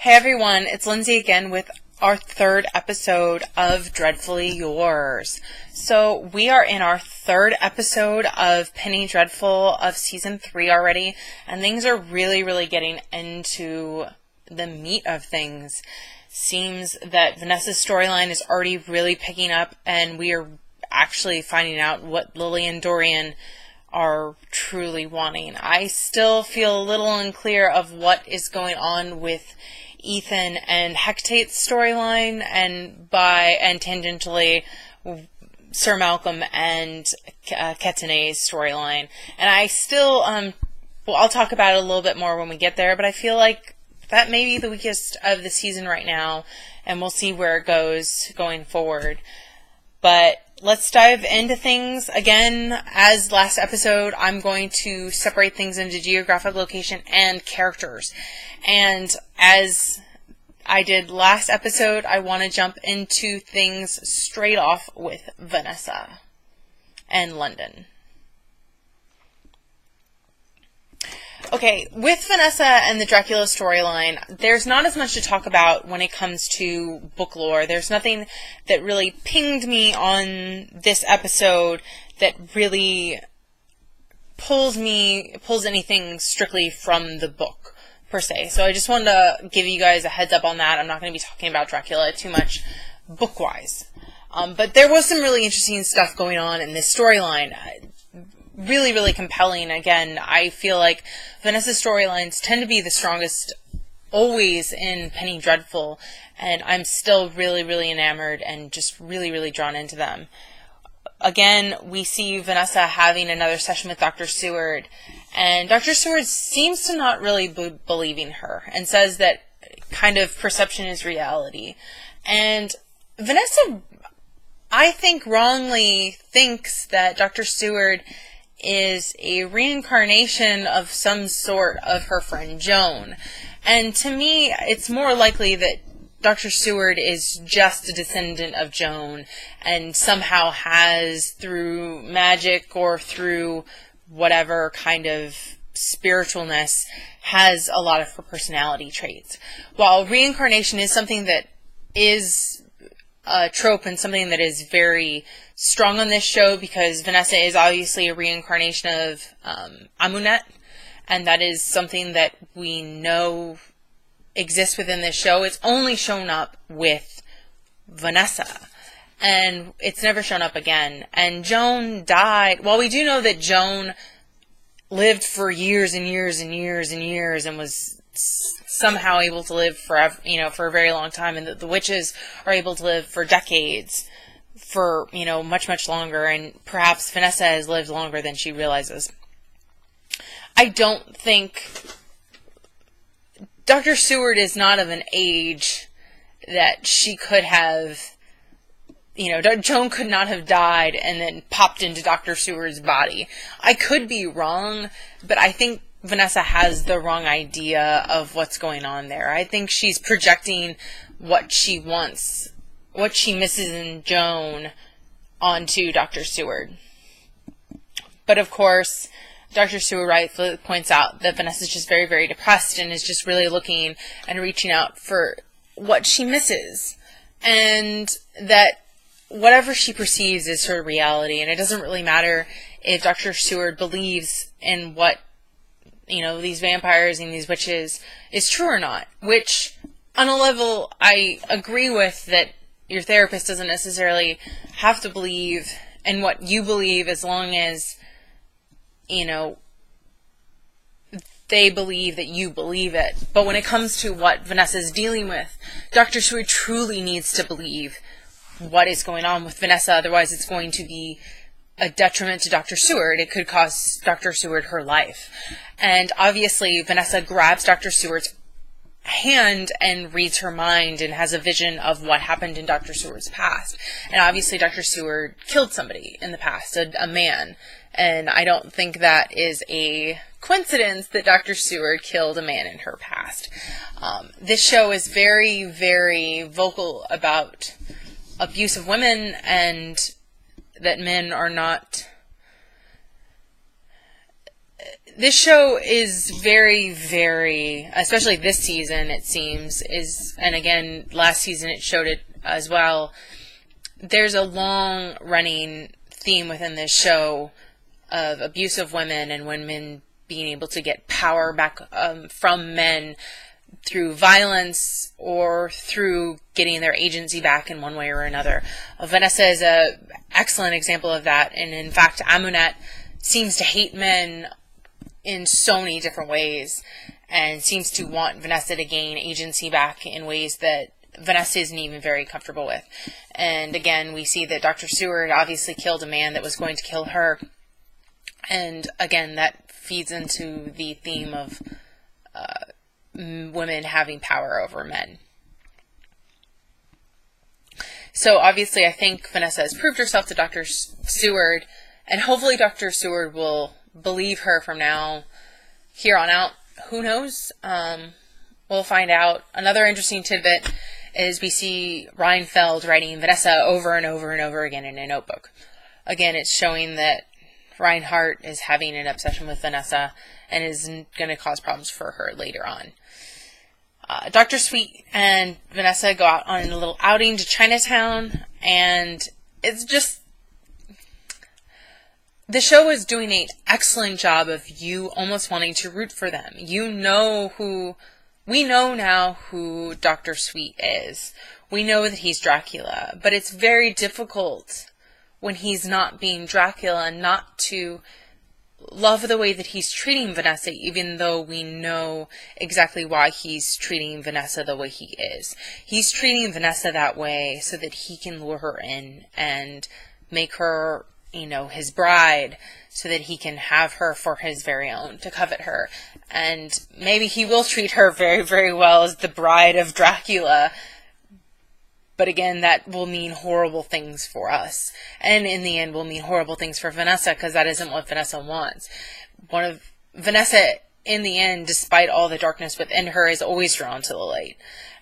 Hey everyone, it's Lindsay again with our third episode of Dreadfully Yours. So we are in our third episode of Penny Dreadful of season 3 already, and things are really getting into the meat of things. Seems that Vanessa's storyline is already really picking up, and we are actually finding out what Lily and Dorian are truly wanting. I still feel a little unclear of what is going on with Ethan and Hectate's storyline, and tangentially Sir Malcolm and Ketane's storyline. And I still, I'll talk about it a little bit more when we get there, but I feel like that may be the weakest of the season right now, and we'll see where it goes going forward. But let's dive into things. Again, as last episode, I'm going to separate things into geographic location and characters. And as I did last episode, I want to jump into things straight off with Vanessa and London. Okay, with Vanessa and the Dracula storyline, there's not as much to talk about when it comes to book lore. There's nothing that really pinged me on this episode that really pulls anything strictly from the book, per se. So I just wanted to give you guys a heads up on that. I'm not going to be talking about Dracula too much book-wise. But there was some really interesting stuff going on in this storyline. Really compelling. Again, I feel like Vanessa's storylines tend to be the strongest always in Penny Dreadful, and I'm still really enamored and just really drawn into them. Again, we see Vanessa having another session with Dr. Seward, and Dr. Seward seems to not really be believing her and says that kind of perception is reality. And Vanessa, I think, wrongly thinks that Dr. Seward is a reincarnation of some sort of her friend Joan. And to me, it's more likely that Dr. Seward is just a descendant of Joan and somehow has, through magic or through whatever kind of spiritualness, has a lot of her personality traits. While reincarnation is something that is a trope and something that is very strong on this show, because Vanessa is obviously a reincarnation of Amunet, and that is something that we know exists within this show. It's only shown up with Vanessa, and it's never shown up again. And Joan died. Well, we do know that Joan lived for years and years and was somehow able to live forever, for a very long time, and the witches are able to live for decades, for, much longer, and perhaps Vanessa has lived longer than she realizes. I don't think Dr. Seward is not of an age that she could have, Joan could not have died and then popped into Dr. Seward's body. I could be wrong, but I think Vanessa has the wrong idea of what's going on there. I think she's projecting what she wants, what she misses in Joan, onto Dr. Seward. But of course, Dr. Seward rightfully points out that Vanessa's just very depressed and is just really looking and reaching out for what she misses. And that whatever she perceives is her reality, and it doesn't really matter if Dr. Seward believes in what these vampires and these witches is true or not, which on a level I agree with, that your therapist doesn't necessarily have to believe in what you believe as long as, they believe that you believe it. But when it comes to what Vanessa's dealing with, Dr. Seward truly needs to believe what is going on with Vanessa, otherwise it's going to be a detriment to Dr. Seward. It could cost Dr. Seward her life. And obviously Vanessa grabs Dr. Seward's hand and reads her mind and has a vision of what happened in Dr. Seward's past. And obviously Dr. Seward killed somebody in the past, a man. And I don't think that is a coincidence that Dr. Seward killed a man in her past. This show is very vocal about abuse of women, and that men are not this show is very, very, especially this season, it seems, and again, last season it showed it as well. There's a long-running theme within this show of abuse of women and women being able to get power back from men through violence or through getting their agency back in one way or another. Vanessa is an excellent example of that, and in fact, Amunet seems to hate men in so many different ways and seems to want Vanessa to gain agency back in ways that Vanessa isn't even very comfortable with. And again, we see that Dr. Seward obviously killed a man that was going to kill her. And again, that feeds into the theme of women having power over men. So obviously, I think Vanessa has proved herself to Dr. Seward, and hopefully Dr. Seward will believe her from now here on out. Who knows? We'll find out. Another interesting tidbit is we see Reinfeldt writing Vanessa over and over and over again in a notebook. Again, it's showing that Reinhardt is having an obsession with Vanessa and is going to cause problems for her later on. Dr. Sweet and Vanessa go out on a little outing to Chinatown, and it's just... The show is doing an excellent job of you almost wanting to root for them. We know now who Dr. Sweet is. We know that he's Dracula, but it's very difficult when he's not being Dracula not to love the way that he's treating Vanessa, even though we know exactly why he's treating Vanessa the way he is. He's treating Vanessa that way so that he can lure her in and make her, his bride, so that he can have her for his very own, to covet her. And maybe he will treat her very, very well as the bride of Dracula. But again, that will mean horrible things for us. And in the end will mean horrible things for Vanessa, because that isn't what Vanessa wants. Vanessa, in the end, despite all the darkness within her, is always drawn to the light.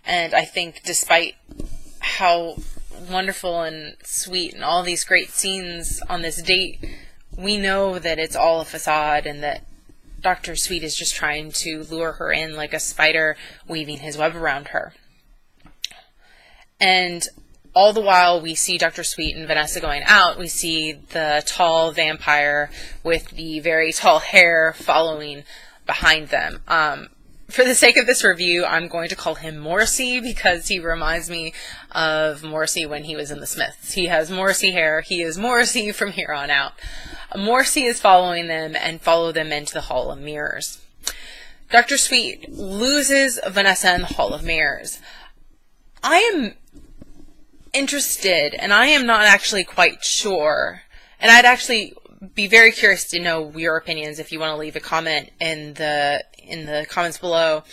And I think despite how wonderful and sweet and all these great scenes on this date, we know that it's all a facade and that Dr. Sweet is just trying to lure her in like a spider weaving his web around her. And all the while we see Dr. Sweet and Vanessa going out, we see the tall vampire with the very tall hair following behind them. For the sake of this review, I'm going to call him Morrissey because he reminds me of Morrissey when he was in the Smiths. He has Morrissey hair. He is Morrissey from here on out. Morrissey is following them and follow them into the Hall of Mirrors. Dr. Sweet loses Vanessa in the Hall of Mirrors. I am interested, and I am not actually quite sure, and I'd actually be very curious to know your opinions if you want to leave a comment in the comments below,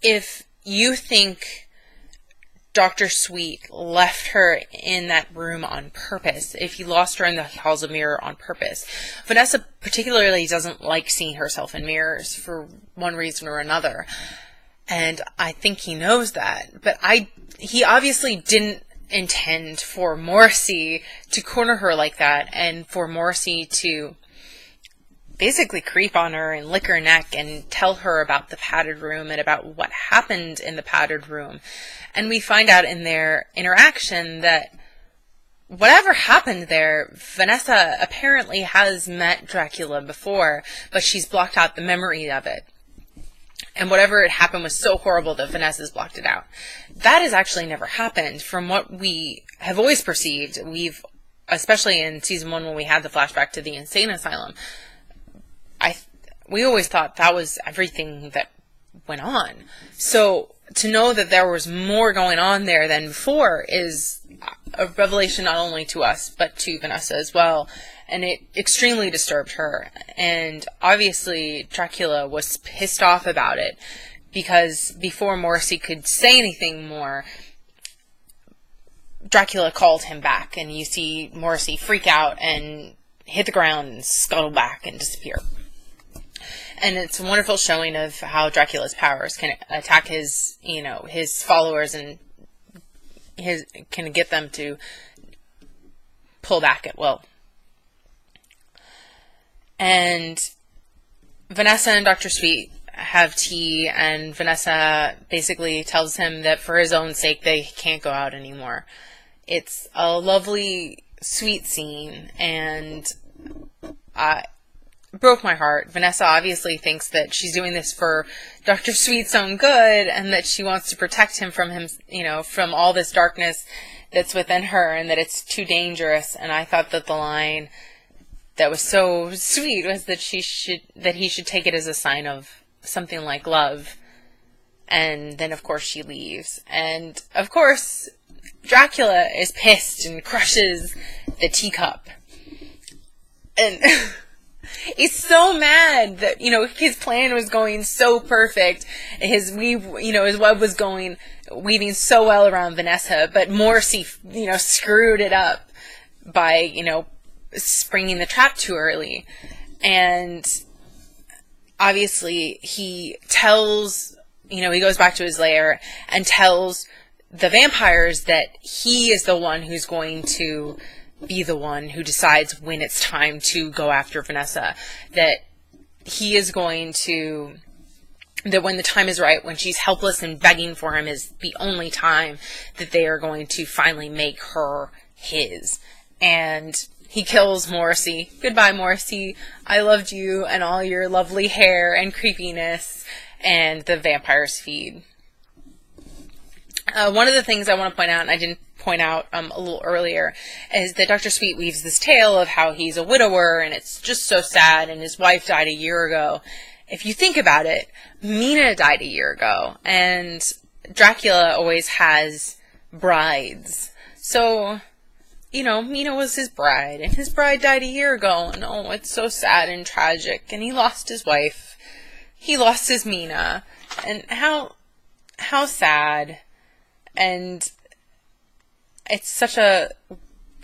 if you think Dr. Sweet left her in that room on purpose, if he lost her in the Halls of Mirror on purpose. Vanessa particularly doesn't like seeing herself in mirrors for one reason or another, and I think he knows that, but he obviously didn't intend for Morrissey to corner her like that, and for Morrissey to basically creep on her and lick her neck and tell her about the padded room and about what happened in the padded room. And we find out in their interaction that whatever happened there, Vanessa apparently has met Dracula before, but she's blocked out the memory of it. And whatever had happened was so horrible that Vanessa's blocked it out. That has actually never happened. From what we have always perceived, especially in season 1 when we had the flashback to the insane asylum, we always thought that was everything that went on. So to know that there was more going on there than before is a revelation not only to us, but to Vanessa as well. And it extremely disturbed her. And obviously Dracula was pissed off about it, because before Morrissey could say anything more, Dracula called him back, and you see Morrissey freak out and hit the ground and scuttle back and disappear. And it's a wonderful showing of how Dracula's powers can attack his followers and can get them to pull back at will. And Vanessa and Dr. Sweet have tea, and Vanessa basically tells him that for his own sake they can't go out anymore. It's a lovely, sweet scene, and broke my heart. Vanessa obviously thinks that she's doing this for Dr. Sweet's own good, and that she wants to protect him, from all this darkness that's within her, and that it's too dangerous. And I thought that the line that was so sweet was that he should take it as a sign of something like love. And then, of course, she leaves. And, of course, Dracula is pissed and crushes the teacup. And he's so mad that, his plan was going so perfect. His web was weaving so well around Vanessa, but Morrissey, screwed it up by, springing the trap too early. And obviously he tells, he goes back to his lair and tells the vampires that he is the one who's going to be the one who decides when it's time to go after Vanessa. That he is going to, that when the time is right, when she's helpless and begging for him, is the only time that they are going to finally make her his. And he kills Morrissey. Goodbye, Morrissey. I loved you and all your lovely hair and creepiness. And the vampires feed. One of the things I want to point out, and I didn't point out a little earlier, is that Dr. Sweet weaves this tale of how he's a widower, and it's just so sad, and his wife died a year ago. If you think about it, Mina died a year ago, and Dracula always has brides. So, Mina was his bride, and his bride died a year ago, and oh, it's so sad and tragic, and he lost his wife. He lost his Mina, and how sad. And it's such a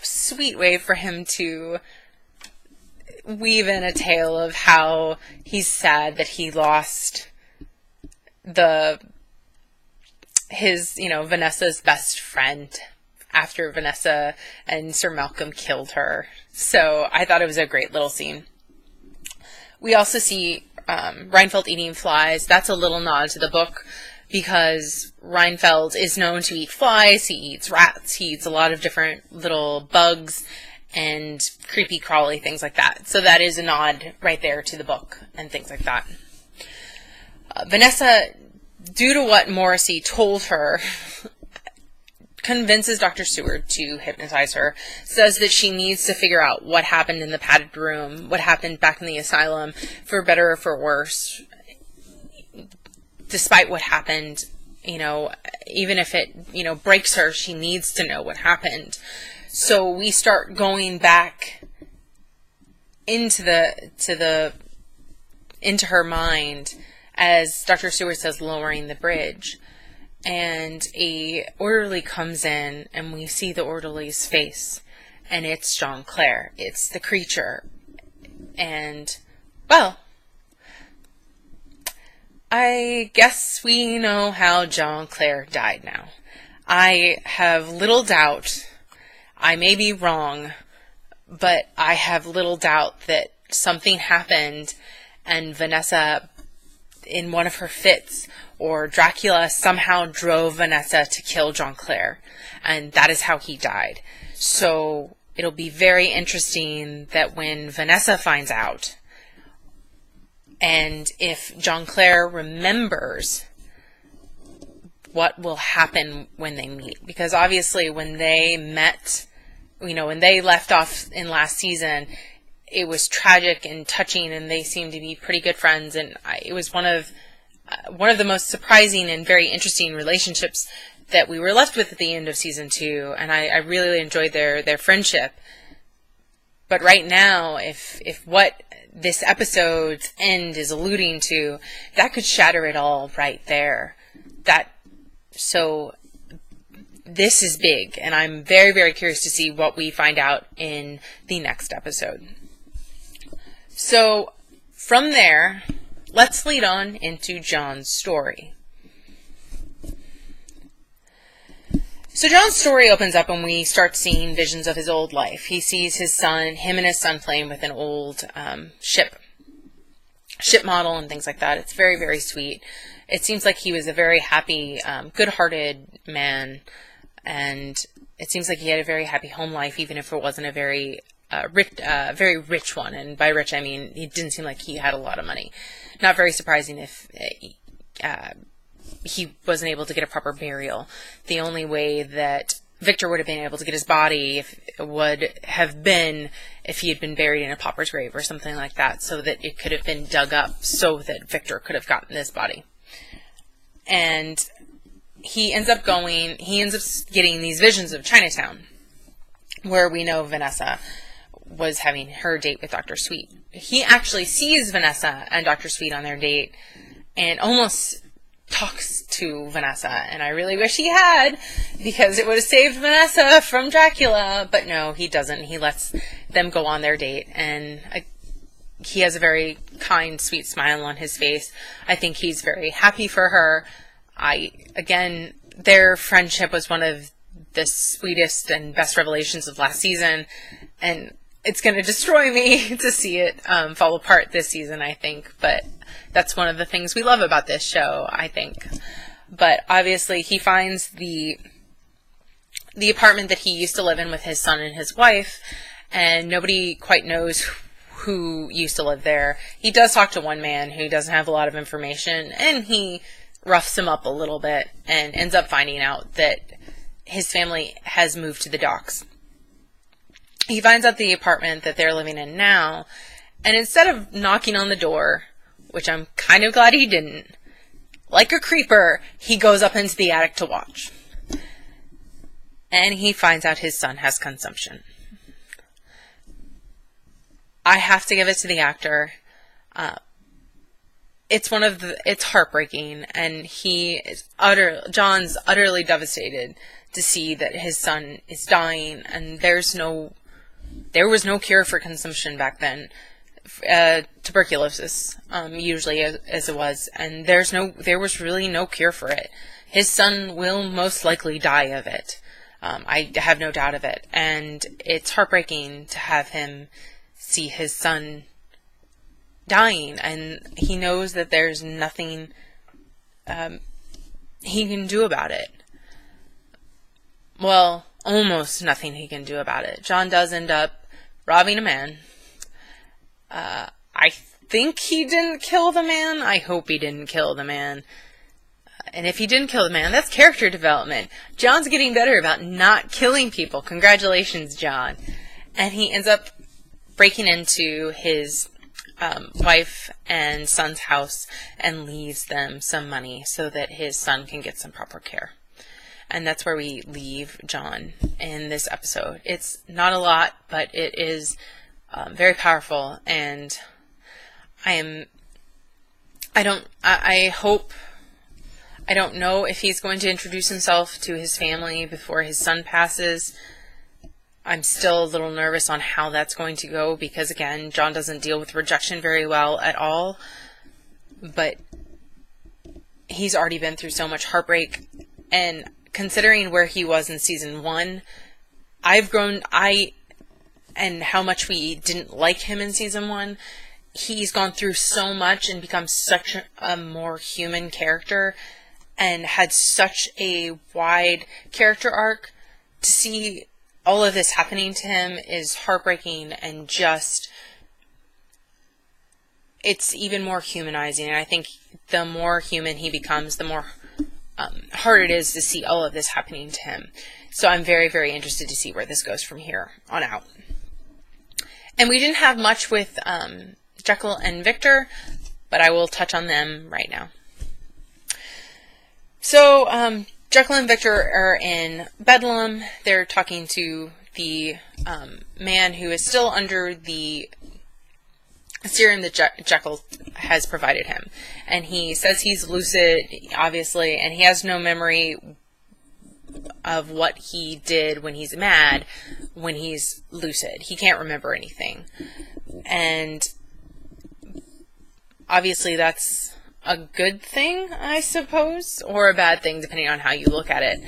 sweet way for him to weave in a tale of how he's sad that he lost Vanessa's best friend after Vanessa and Sir Malcolm killed her. So I thought it was a great little scene. We also see Reinfeldt eating flies. That's a little nod to the book, because Reinfeldt is known to eat flies, he eats rats, he eats a lot of different little bugs and creepy crawly things like that. So that is a nod right there to the book and things like that. Vanessa, due to what Morrissey told her, convinces Dr. Seward to hypnotize her, says that she needs to figure out what happened in the padded room, what happened back in the asylum, for better or for worse. Despite what happened, even if it, breaks her, she needs to know what happened. So we start going back into her mind, as Dr. Seward says, lowering the bridge. And a orderly comes in, and we see the orderly's face, and it's Jean Claire. It's the creature. And, well, I guess we know how Jean Claire died now. I have little doubt, I may be wrong, but I have little doubt that something happened and Vanessa, in one of her fits, or Dracula somehow drove Vanessa to kill Jean Claire, and that is how he died. So it'll be very interesting that when Vanessa finds out, and if Jean Claire remembers, what will happen when they meet. Because obviously when they met, when they left off in last season, it was tragic and touching, and they seemed to be pretty good friends, and it was one of the most surprising and very interesting relationships that we were left with at the end of season 2, and I really enjoyed their friendship. But right now, if what this episode's end is alluding to, that could shatter it all right there. So this is big, and I'm very, very curious to see what we find out in the next episode. So from there, let's lead on into John's story. So John's story opens up and we start seeing visions of his old life. He sees him and his son playing with an old ship. ship model and things like that. It's very, very sweet. It seems like he was a very happy, good-hearted man, and it seems like he had a very happy home life, even if it wasn't a very rich one. And by rich, I mean he didn't seem like he had a lot of money. Not very surprising if he wasn't able to get a proper burial. The only way that Victor would have been able to get his body would have been if he had been buried in a pauper's grave or something like that, so that it could have been dug up so that Victor could have gotten his body. And he ends up getting these visions of Chinatown, where we know Vanessa was having her date with Dr. Sweet. He actually sees Vanessa and Dr. Sweet on their date and almost talks to Vanessa, and I really wish he had, because it would have saved Vanessa from Dracula, but no, he doesn't. He lets them go on their date, and he has a very kind, sweet smile on his face. I think he's very happy for her. Again, their friendship was one of the sweetest and best revelations of last season, and it's going to destroy me to see it fall apart this season, I think, but that's one of the things we love about this show, I think. But obviously he finds the apartment that he used to live in with his son and his wife, and nobody quite knows who used to live there. He does talk to one man who doesn't have a lot of information, and he roughs him up a little bit and ends up finding out that his family has moved to the docks. He finds out the apartment that they're living in now, and instead of knocking on the door, which I'm kind of glad he didn't, like a creeper, he goes up into the attic to watch. And he finds out his son has consumption. I have to give it to the actor. It's heartbreaking, and John's utterly devastated to see that his son is dying, and there was no cure for consumption back then. Tuberculosis, usually as it was, and there was really no cure for it. His son will most likely die of it. I have no doubt of it, and it's heartbreaking to have him see his son dying, and he knows that there's nothing he can do about it. Well, almost nothing he can do about it. John does end up robbing a man. I think he didn't kill the man. I hope he didn't kill the man. And if he didn't kill the man, that's character development. John's getting better about not killing people. Congratulations, John. And he ends up breaking into his wife and son's house and leaves them some money so that his son can get some proper care. And that's where we leave John in this episode. It's not a lot, but it is very powerful, and I don't know if he's going to introduce himself to his family before his son passes. I'm still a little nervous on how that's going to go, because again, John doesn't deal with rejection very well at all, but he's already been through so much heartbreak, and considering where he was in season 1, and how much we didn't like him in season 1, he's gone through so much and become such a more human character and had such a wide character arc. To see all of this happening to him is heartbreaking, and just, it's even more humanizing. And I think the more human he becomes, the more harder it is to see all of this happening to him. So I'm very, very interested to see where this goes from here on out. And we didn't have much with Jekyll and Victor, but I will touch on them right now. So Jekyll and Victor are in Bedlam. They're talking to the man who is still under the serum that Jekyll has provided him. And he says he's lucid, obviously, and he has no memory of what he did when he's mad, when he's lucid. He can't remember anything. And obviously that's a good thing, I suppose, or a bad thing, depending on how you look at it.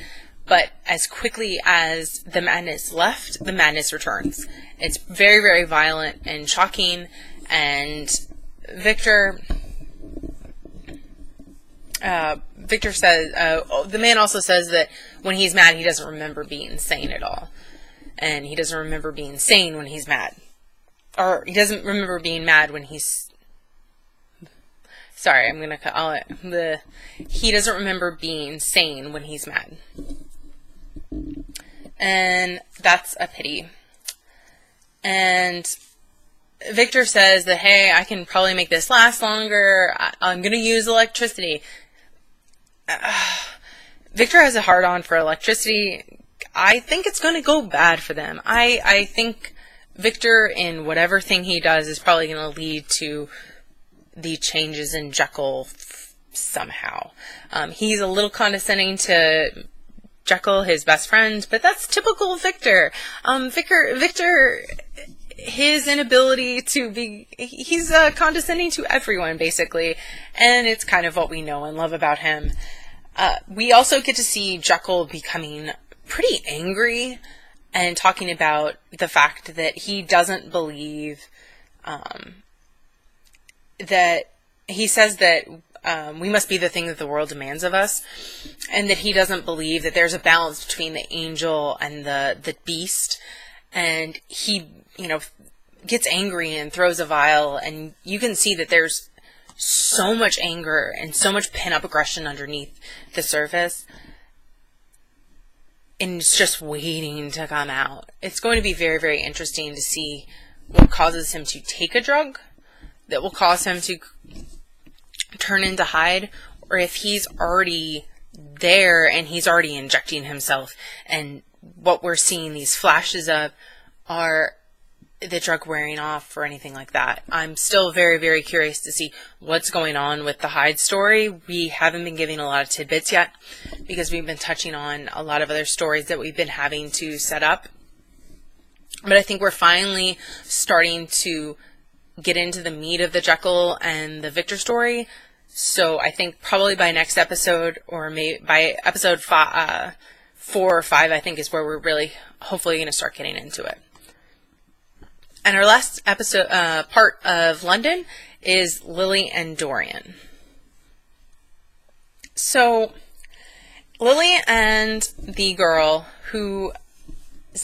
But as quickly as the madness left, the madness returns. It's very, very violent and shocking, and Victor says, the man also says that when he's mad, he doesn't remember being sane at all. And he doesn't remember being sane when he's mad. Or he doesn't remember being mad when he's... Sorry, I'm going to cut he doesn't remember being sane when he's mad. And that's a pity. And Victor says that, hey, I can probably make this last longer. I'm going to use electricity. Victor has a hard-on for electricity. I think it's going to go bad for them. I think Victor, in whatever thing he does, is probably going to lead to the changes in Jekyll somehow. He's a little condescending to Jekyll, his best friend, but that's typical Victor. Victor, his inability to be, he's condescending to everyone, basically, and it's kind of what we know and love about him. We also get to see Jekyll becoming pretty angry and talking about the fact that he doesn't believe that he says that we must be the thing that the world demands of us, and that he doesn't believe that there's a balance between the angel and the beast, and he, gets angry and throws a vial, and you can see that there's so much anger and so much pent-up aggression underneath the surface, and it's just waiting to come out. It's going to be very, very interesting to see what causes him to take a drug that will cause him to turn into Hyde, or if he's already there and he's already injecting himself, and what we're seeing these flashes of are the drug wearing off or anything like that. I'm still very, very curious to see what's going on with the Hyde story. We haven't been giving a lot of tidbits yet because we've been touching on a lot of other stories that we've been having to set up. But I think we're finally starting to get into the meat of the Jekyll and the Victor story. So I think probably by next episode, or maybe by episode 4 or 5, I think is where we're really hopefully going to start getting into it. And our last episode, part of London, is Lily and Dorian. So, Lily and the girl whose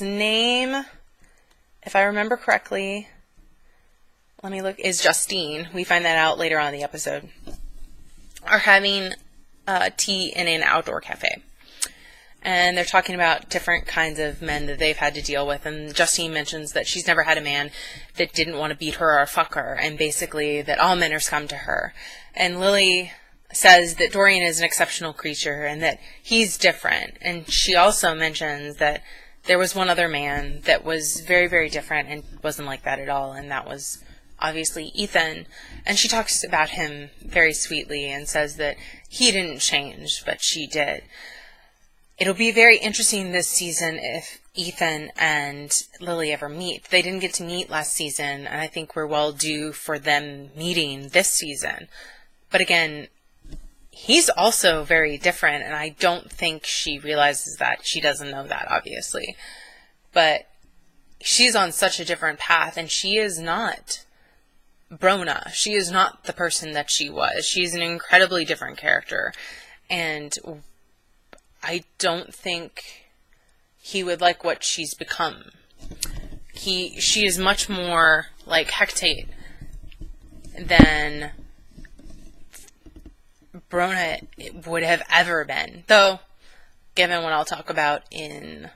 name, if I remember correctly, let me look, is Justine. We find that out later on in the episode. Are having tea in an outdoor cafe. And they're talking about different kinds of men that they've had to deal with. And Justine mentions that she's never had a man that didn't want to beat her or fuck her. And basically that all men are scum to her. And Lily says that Dorian is an exceptional creature and that he's different. And she also mentions that there was one other man that was very, very different and wasn't like that at all. And that was obviously Ethan. And she talks about him very sweetly and says that he didn't change, but she did. It'll be very interesting this season if Ethan and Lily ever meet. They didn't get to meet last season, and I think we're well due for them meeting this season. But again, he's also very different, and I don't think she realizes that. She doesn't know that, obviously. But she's on such a different path, and she is not Brona. She is not the person that she was. She's an incredibly different character, and I don't think he would like what she's become. She is much more like Hecate than Brona would have ever been. Though, given what I'll talk about in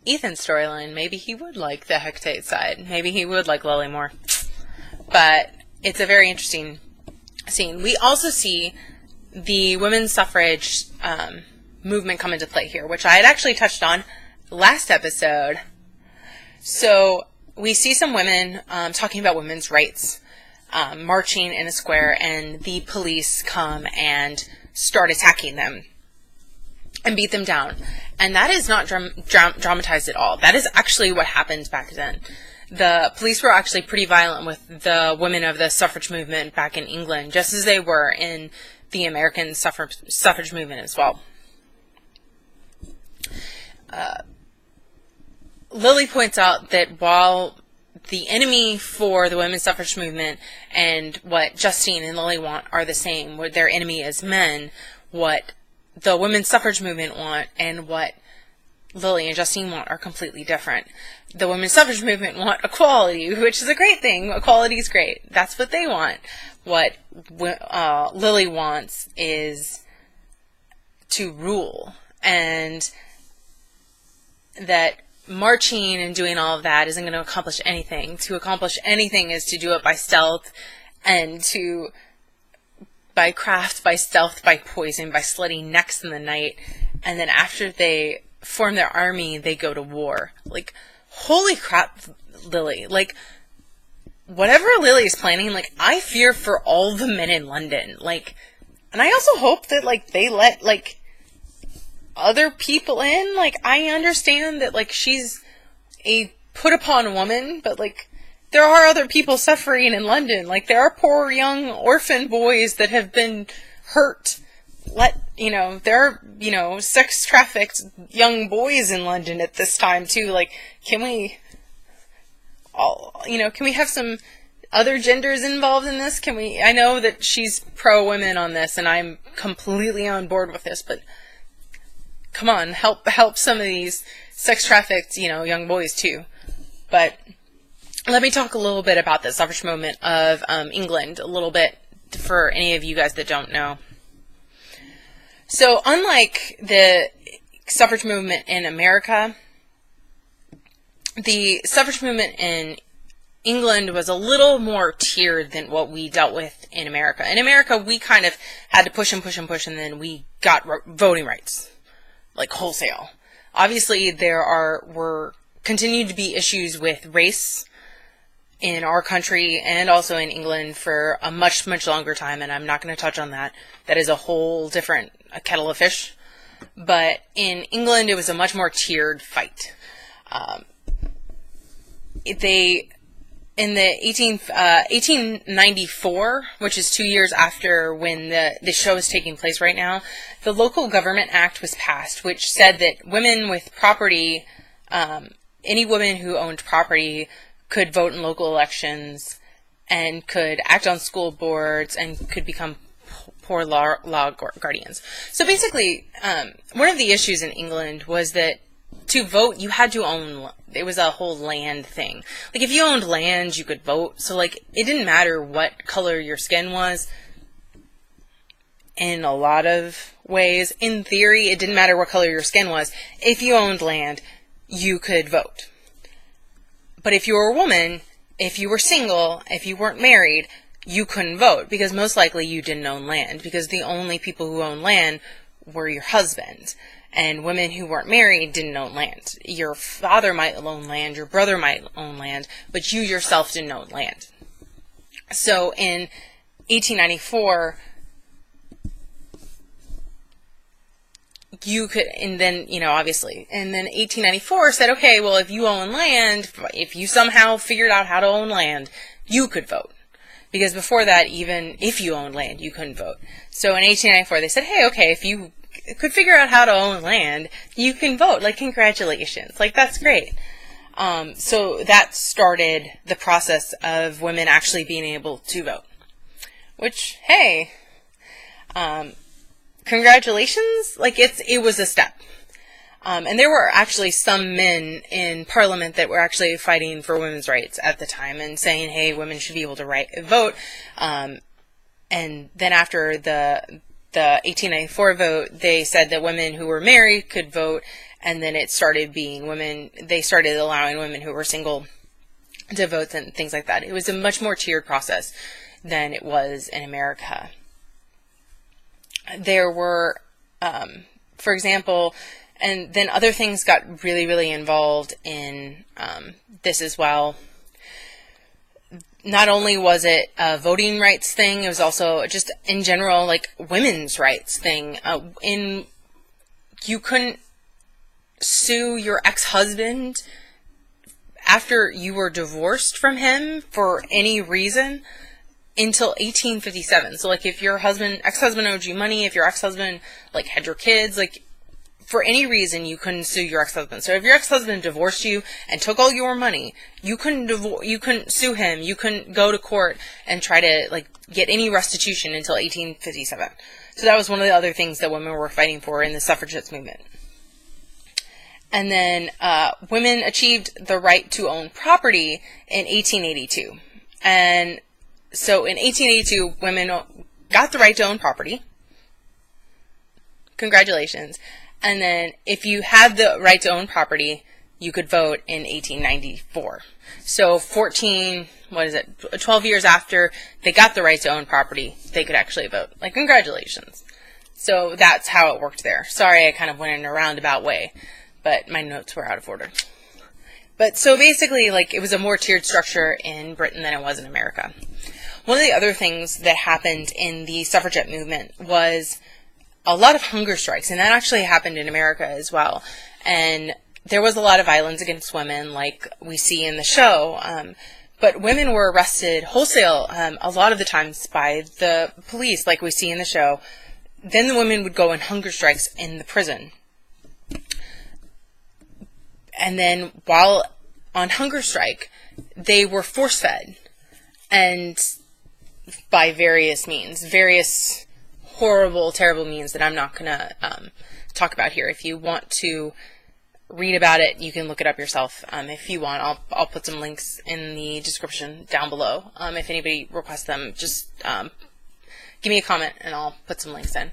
Ethan's storyline, maybe he would like the Hecate side. Maybe he would like Lily more. But it's a very interesting scene. We also see the women's suffrage movement come into play here, which I had actually touched on last episode. So we see some women talking about women's rights, marching in a square, and the police come and start attacking them and beat them down. And that is not dramatized at all. That is actually what happened back then. The police were actually pretty violent with the women of the suffrage movement back in England, just as they were in the American suffrage movement as well. Lily points out that while the enemy for the women's suffrage movement and what Justine and Lily want are the same. What their enemy is men, what the women's suffrage movement want, and what Lily and Justine want are completely different. The women's suffrage movement want equality, which is a great thing. Equality is great. That's what they want. What Lily wants is to rule, and that marching and doing all of that isn't going to accomplish anything. To accomplish anything is to do it by stealth, and by craft, by stealth, by poison, by slitting necks in the night, and then after they form their army, they go to war. Like, holy crap, Lily. Like, whatever Lily is planning, like, I fear for all the men in London. Like, and I also hope that, like, they let, like, other people in. Like, I understand that, like, she's a put-upon woman, but, like, there are other people suffering in London. Like, there are poor young orphan boys that have been hurt. There are, sex-trafficked young boys in London at this time, too. Like, can we have some other genders involved in this? I know that she's pro-women on this, and I'm completely on board with this, but come on, help some of these sex-trafficked, young boys, too. But let me talk a little bit about the suffrage movement of England, a little bit, for any of you guys that don't know. So, unlike the suffrage movement in America, the suffrage movement in England was a little more tiered than what we dealt with in America. In America, we kind of had to push and push and push, and then we got voting rights, like wholesale. Obviously, were continued to be issues with race in our country and also in England for a much, much longer time, and I'm not going to touch on that. That is a whole different kettle of fish. But in England, it was a much more tiered fight. In the 1894, which is 2 years after when the show is taking place right now, the Local Government Act was passed, which said that women with property, any woman who owned property, could vote in local elections and could act on school boards and could become poor law guardians. So basically, one of the issues in England was that to vote, you had to own. It was a whole land thing. Like, if you owned land, you could vote. So, like, it didn't matter what color your skin was. In a lot of ways, in theory, it didn't matter what color your skin was. If you owned land, you could vote. But if you were a woman, if you were single, if you weren't married, you couldn't vote, because most likely you didn't own land, because the only people who owned land were your husband. And women who weren't married didn't own land. Your father might own land, your brother might own land, but you yourself didn't own land. So in 1894, you could, and then, obviously, and then 1894 said, okay, well, if you own land, if you somehow figured out how to own land, you could vote. Because before that, even if you owned land, you couldn't vote. So in 1894, they said, hey, okay, if you could figure out how to own land, you can vote. Like, congratulations. Like, that's great. So that started the process of women actually being able to vote. Which, hey, congratulations. Like, it was a step. And there were actually some men in Parliament that were actually fighting for women's rights at the time and saying, hey, women should be able to vote. And then after the 1894 vote, they said that women who were married could vote, and then it started being they started allowing women who were single to vote and things like that. It was a much more tiered process than it was in America. There were, for example, and then other things got really, really involved in this as well. Not only was it a voting rights thing, it was also just in general, like, women's rights thing. You couldn't sue your ex-husband after you were divorced from him for any reason until 1857. So, like, if your ex-husband owed you money, if your ex-husband, like, had your kids, like, for any reason, you couldn't sue your ex-husband. So if your ex-husband divorced you and took all your money, you couldn't sue him. You couldn't go to court and try to, like, get any restitution until 1857. So that was one of the other things that women were fighting for in the suffragettes movement. And then women achieved the right to own property in 1882. And so in 1882, women got the right to own property. Congratulations. And then if you had the right to own property, you could vote in 1894. So 12 years after they got the right to own property, they could actually vote. Like, congratulations. So that's how it worked there. Sorry, I kind of went in a roundabout way, but my notes were out of order. But so basically, like, it was a more tiered structure in Britain than it was in America. One of the other things that happened in the suffragette movement was a lot of hunger strikes, and that actually happened in America as well. And there was a lot of violence against women, like we see in the show, but women were arrested wholesale a lot of the times by the police, like we see in the show. Then the women would go on hunger strikes in the prison. And then while on hunger strike, they were force-fed, and by various means, various horrible, terrible means that I'm not going to talk about here. If you want to read about it, you can look it up yourself. If you want, I'll put some links in the description down below. If anybody requests them, just give me a comment and I'll put some links in.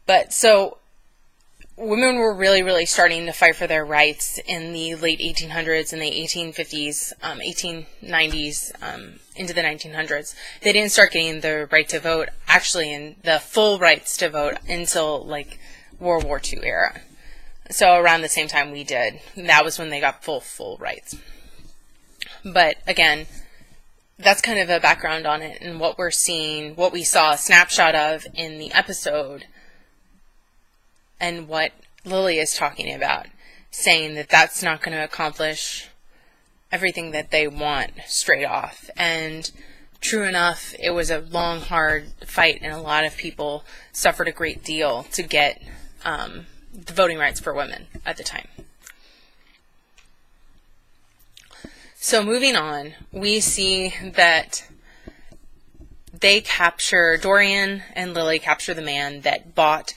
But so women were really, really starting to fight for their rights in the late 1800s and the 1850s, 1890s, into the 1900s. They didn't start getting the right to vote, actually, in the full rights to vote until, like, World War II era. So around the same time we did. That was when they got full rights. But again, that's kind of a background on it and what we're seeing, what we saw a snapshot of in the episode, and what Lily is talking about, saying that that's not going to accomplish everything that they want straight off. And true enough, it was a long, hard fight, and a lot of people suffered a great deal to get the voting rights for women at the time. So moving on, we see that Dorian and Lily capture the man that bought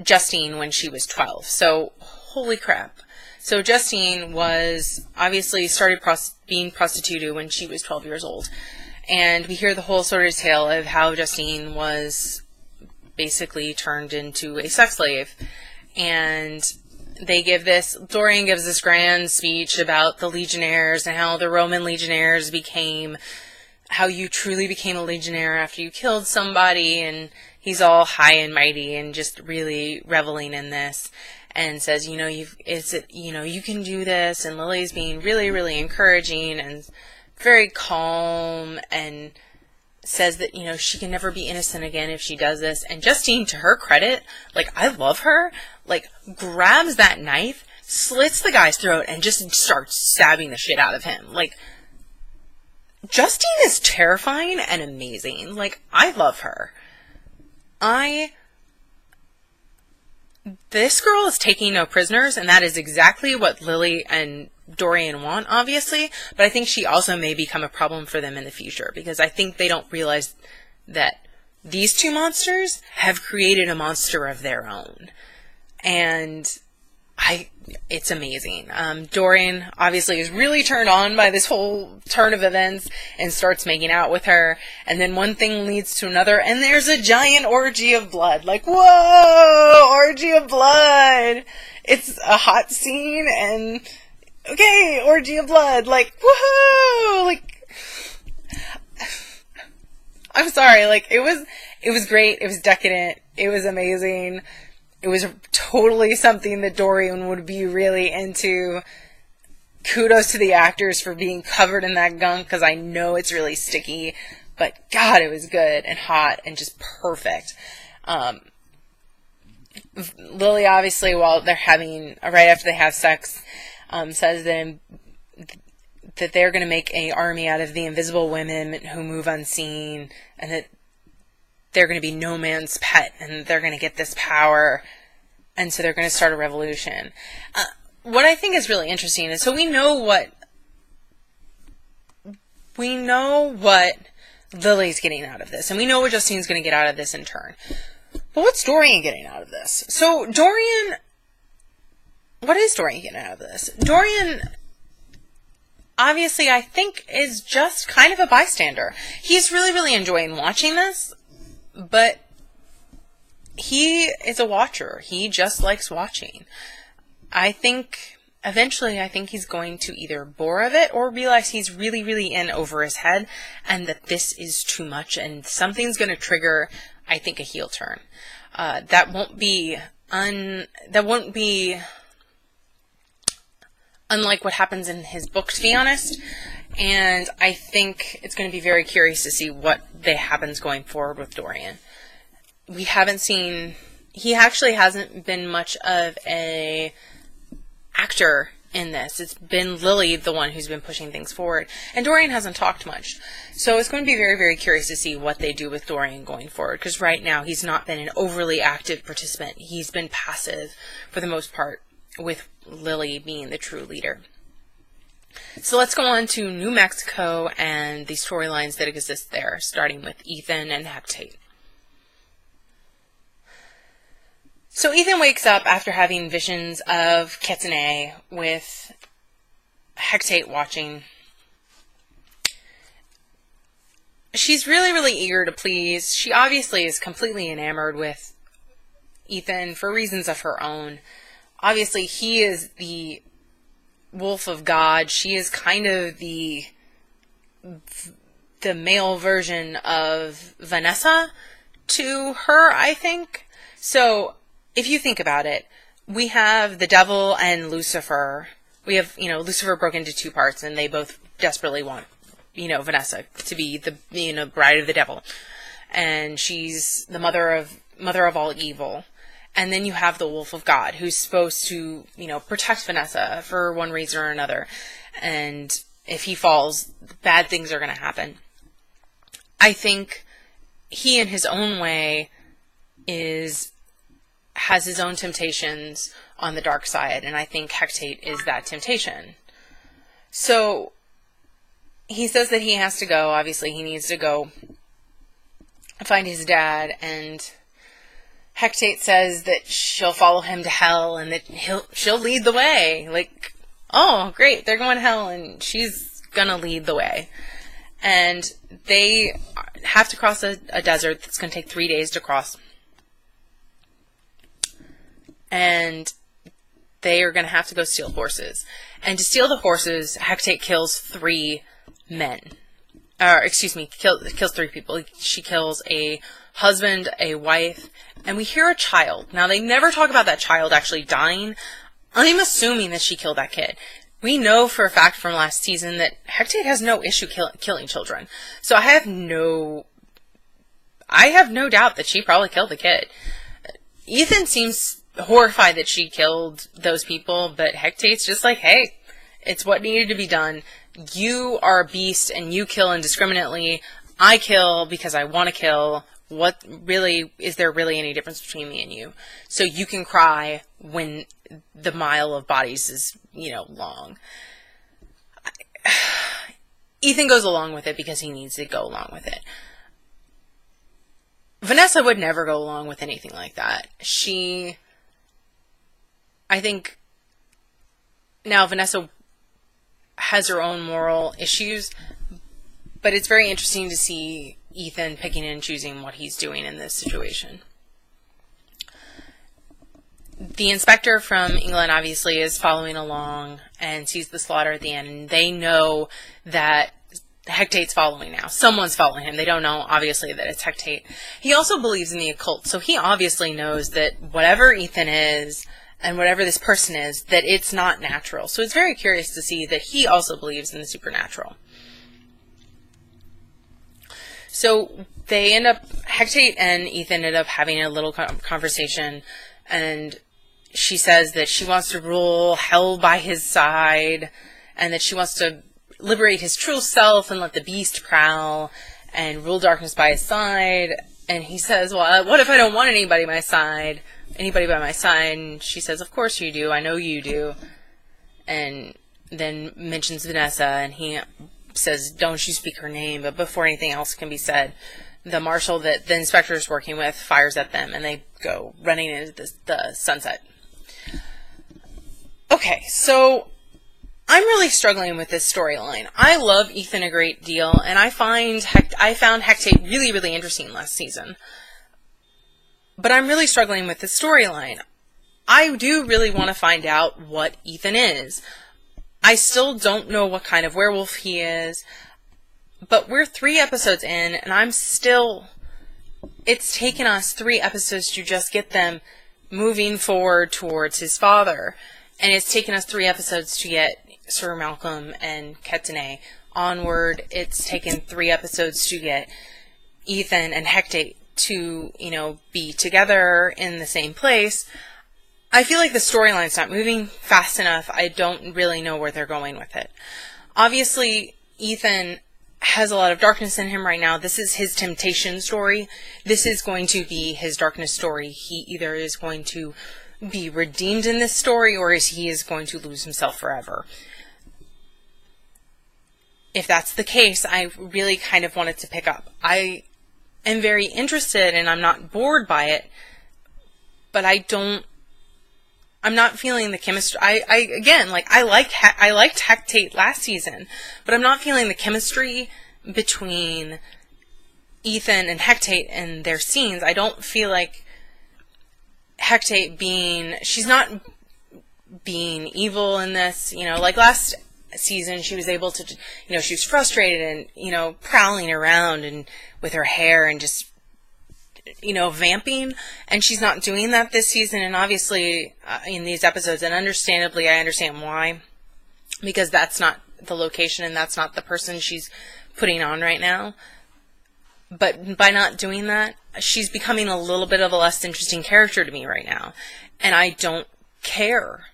Justine when she was 12. So, holy crap. So Justine was obviously started being prostituted when she was 12 years old. And we hear the whole sort of tale of how Justine was basically turned into a sex slave. And Dorian gives this grand speech about the legionnaires and how the Roman legionnaires how you truly became a legionnaire after you killed somebody, and he's all high and mighty and just really reveling in this, and says, you can do this. And Lily's being really, really encouraging and very calm, and says that, she can never be innocent again if she does this. And Justine, to her credit, like, I love her, like, grabs that knife, slits the guy's throat, and just starts stabbing the shit out of him. Like, Justine is terrifying and amazing. Like, I love her. This girl is taking no prisoners, and that is exactly what Lily and Dorian want, obviously, but I think she also may become a problem for them in the future, because I think they don't realize that these two monsters have created a monster of their own. And it's amazing. Dorian obviously is really turned on by this whole turn of events and starts making out with her, and then one thing leads to another, and there's a giant orgy of blood. Like, whoa, orgy of blood. It's a hot scene, and okay, orgy of blood. Like, woohoo! Like, I'm sorry. Like, it was great. It was decadent. It was amazing. It was totally something that Dorian would be really into. Kudos to the actors for being covered in that gunk, because I know it's really sticky. But God, it was good and hot and just perfect. Lily, obviously, while they're right after they have sex, says that they're going to make an army out of the invisible women who move unseen, and that they're going to be no man's pet, and they're going to get this power. And so they're going to start a revolution. What I think is really interesting is, so we know what Lily's getting out of this, and we know what Justine's going to get out of this in turn. But what's Dorian getting out of this? So what is Dorian getting out of this? Dorian, obviously, I think, is just kind of a bystander. He's really, really enjoying watching this, but he is a watcher. He just likes watching. I think eventually he's going to either bore of it or realize he's really, really in over his head and that this is too much and something's going to trigger, I think, a heel turn. That won't be unlike what happens in his book, to be honest. And I think it's going to be very curious to see what happens going forward with Dorian. We haven't seen, he actually hasn't been much of a actor in this. It's been Lily, the one who's been pushing things forward, and Dorian hasn't talked much. So it's going to be very, very curious to see what they do with Dorian going forward, because right now he's not been an overly active participant. He's been passive for the most part, with Lily being the true leader. So let's go on to New Mexico and the storylines that exist there, starting with Ethan and Hecate. So Ethan wakes up after having visions of Kitsune with Hecate watching. She's really, really eager to please. She obviously is completely enamored with Ethan for reasons of her own. Obviously, he is the wolf of God. She is kind of the male version of Vanessa to her, I think. So if you think about it, we have the devil and Lucifer. We have, Lucifer broke into two parts, and they both desperately want, Vanessa to be the, bride of the devil. And she's the mother of all evil. And then you have the wolf of God, who's supposed to, protect Vanessa for one reason or another. And if he falls, bad things are going to happen. I think he, in his own way, has his own temptations on the dark side, and I think Hecate is that temptation. So he says that he has to go. Obviously, he needs to go find his dad, and Hecate says that she'll follow him to hell and that she'll lead the way. Like, oh, great, they're going to hell, and she's gonna lead the way. And they have to cross a desert that's going to take 3 days to cross. And they are going to have to go steal horses. And to steal the horses, Hecate kills 3 men. Kills 3 people. She kills a husband, a wife, and we hear a child. Now, they never talk about that child actually dying. I'm assuming that she killed that kid. We know for a fact from last season that Hecate has no issue killing children. So I have no doubt that she probably killed the kid. Ethan seems horrified that she killed those people, but Hecate's just like, hey, it's what needed to be done. You are a beast and you kill indiscriminately. I kill because I want to kill. What really, is there really any difference between me and you? So you can cry when the mile of bodies is, long. Ethan goes along with it because he needs to go along with it. Vanessa would never go along with anything like that. I think now Vanessa has her own moral issues, but it's very interesting to see Ethan picking and choosing what he's doing in this situation. The inspector from England obviously is following along and sees the slaughter at the end, and they know that Hecate's following now. Someone's following him. They don't know, obviously, that it's Hecate. He also believes in the occult, so he obviously knows that whatever Ethan is, and whatever this person is, that it's not natural. So it's very curious to see that he also believes in the supernatural. So Hecate and Ethan end up having a little conversation, and she says that she wants to rule hell by his side, and that she wants to liberate his true self and let the beast prowl, and rule darkness by his side. And he says, well, what if I don't want anybody by my side? anybody by my side? And she says, of course you do. I know you do. And then mentions Vanessa, and he says, don't you speak her name. But before anything else can be said, the marshal that the inspector is working with fires at them, and they go running into the sunset. Okay, so I'm really struggling with this storyline. I love Ethan a great deal, and I found Hecate really, really interesting last season. But I'm really struggling with this storyline. I do really want to find out what Ethan is. I still don't know what kind of werewolf he is, but we're 3 episodes in, and it's taken us 3 episodes to just get them moving forward towards his father. And it's taken us 3 episodes to get Sir Malcolm and Ketene onward. It's taken 3 episodes to get Ethan and Hecate to, be together in the same place. I feel like the storyline's not moving fast enough. I don't really know where they're going with it. Obviously, Ethan has a lot of darkness in him right now. This is his temptation story. This is going to be his darkness story. He either is going to be redeemed in this story, or he is going to lose himself forever. If that's the case, I really kind of wanted to pick up. I am very interested, and I'm not bored by it, but I'm not feeling the chemistry. I liked Hecate last season, but I'm not feeling the chemistry between Ethan and Hecate and their scenes. I don't feel like Hecate she's not being evil in this, like last season she was able to, she was frustrated and, prowling around and with her hair and just, vamping, and she's not doing that this season. And obviously in these episodes, and understandably, I understand why, because that's not the location and that's not the person she's putting on right now. But by not doing that, she's becoming a little bit of a less interesting character to me right now. And I don't care.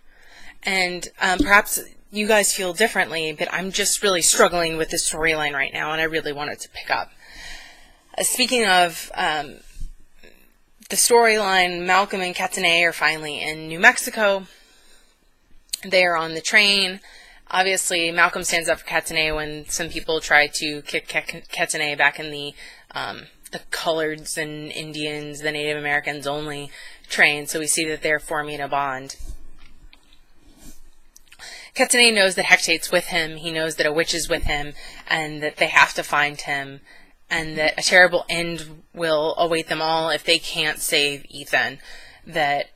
And perhaps you guys feel differently, but I'm just really struggling with this storyline right now, and I really wanted to pick up. Speaking of the storyline, Malcolm and Ketene are finally in New Mexico. They are on the train. Obviously, Malcolm stands up for Ketene when some people try to kick Ketene back in the coloreds and Indians, the Native Americans only train. So we see that they're forming a bond. Ketene knows that Hecate's with him. He knows that a witch is with him, and that they have to find him, and that a terrible end will await them all if they can't save Ethan. That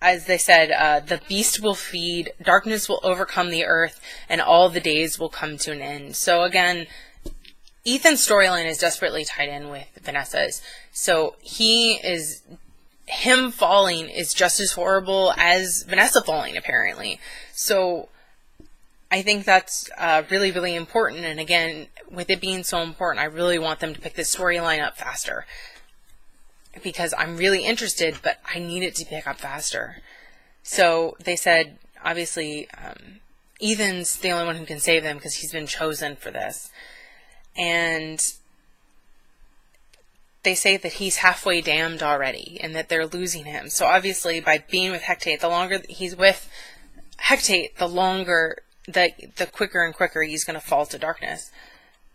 as they said, the beast will feed, darkness will overcome the earth, and all the days will come to an end. So again, Ethan's storyline is desperately tied in with Vanessa's. So him falling is just as horrible as Vanessa falling, apparently. So I think that's really, really important. And again, with it being so important, I really want them to pick this storyline up faster, because I'm really interested, but I need it to pick up faster. So they said, obviously, Ethan's the only one who can save them because he's been chosen for this. And they say that he's halfway damned already and that they're losing him. So obviously, by being with Hecate, the longer he's with Hecate, the quicker and quicker he's going to fall to darkness.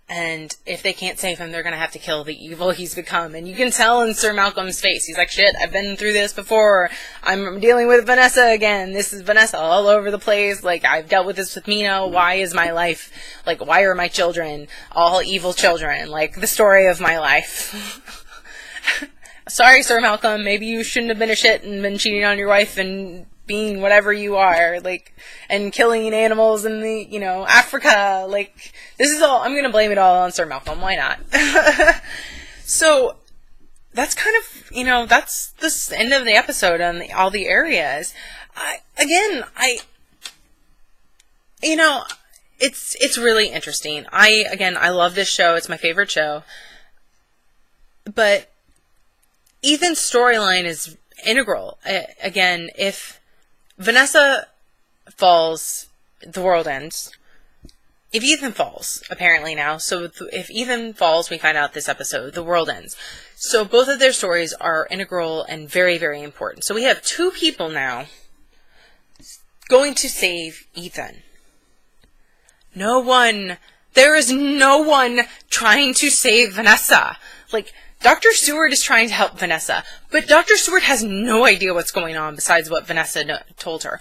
And if they can't save him, they're going to have to kill the evil he's become. And you can tell in Sir Malcolm's face. He's like, shit, I've been through this before. I'm dealing with Vanessa again. This is Vanessa all over the place. Like, I've dealt with this with Mina. Why is my life, why are my children all evil children? Like, the story of my life. Sorry, Sir Malcolm. Maybe you shouldn't have been a shit and been cheating on your wife and being whatever you are, and killing animals in Africa. This is all, I'm going to blame it all on Sir Malcolm. Why not? So, that's kind of, that's the end of the episode on all the areas. It's really interesting. I love this show. It's my favorite show. But Ethan's storyline is integral. Again, if Vanessa falls, the world ends. if Ethan falls, apparently now, so if Ethan falls, we find out this episode, the world ends. So both of their stories are integral and very, very important. So we have two people now going to save Ethan. There is no one trying to save Vanessa. Like, Dr. Seward is trying to help Vanessa, but Dr. Seward has no idea what's going on besides what Vanessa told her.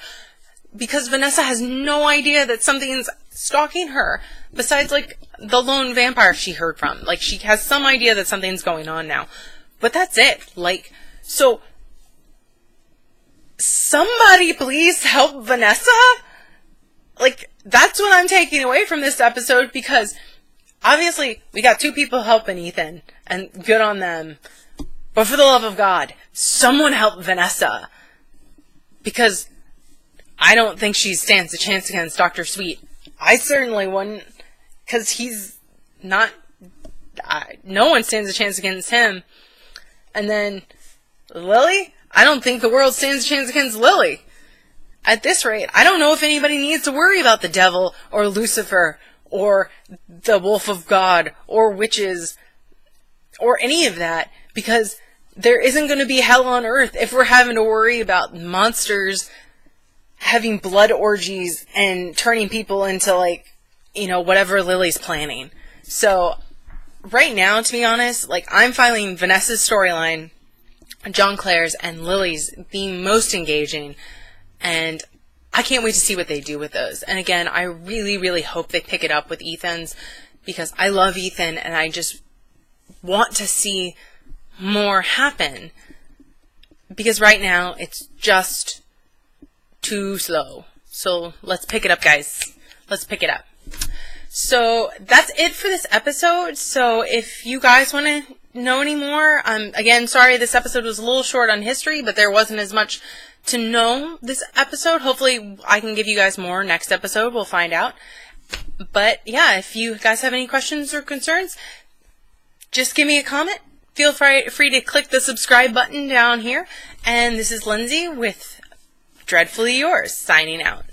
Because Vanessa has no idea that something's stalking her, besides, like, the lone vampire she heard from. Like, she has some idea that something's going on now. But that's it. Like, so, somebody please help Vanessa? Like, that's what I'm taking away from this episode, because obviously we got two people helping Ethan, and good on them. But for the love of God, someone help Vanessa. Because I don't think she stands a chance against Dr. Sweet. I certainly wouldn't, because he's not, no one stands a chance against him. And then, Lily? I don't think the world stands a chance against Lily. At this rate, I don't know if anybody needs to worry about the devil, or Lucifer, or the Wolf of God, or witches, or any of that, because there isn't going to be hell on earth if we're having to worry about monsters having blood orgies and turning people into, like, you know, whatever Lily's planning. So, right now, to be honest, like, I'm finding Vanessa's storyline, John Clare's, and Lily's the most engaging, and I can't wait to see what they do with those. And again, I really, really hope they pick it up with Ethan's, because I love Ethan, and I just want to see more happen. Because right now, it's just too slow. So let's pick it up, guys. Let's pick it up. So that's it for this episode. So if you guys want to know any more, again, sorry this episode was a little short on history, but there wasn't as much to know this episode. Hopefully I can give you guys more next episode. We'll find out. But yeah, if you guys have any questions or concerns, just give me a comment. Feel free to click the subscribe button down here. And this is Lindsay with Dreadfully Yours, signing out.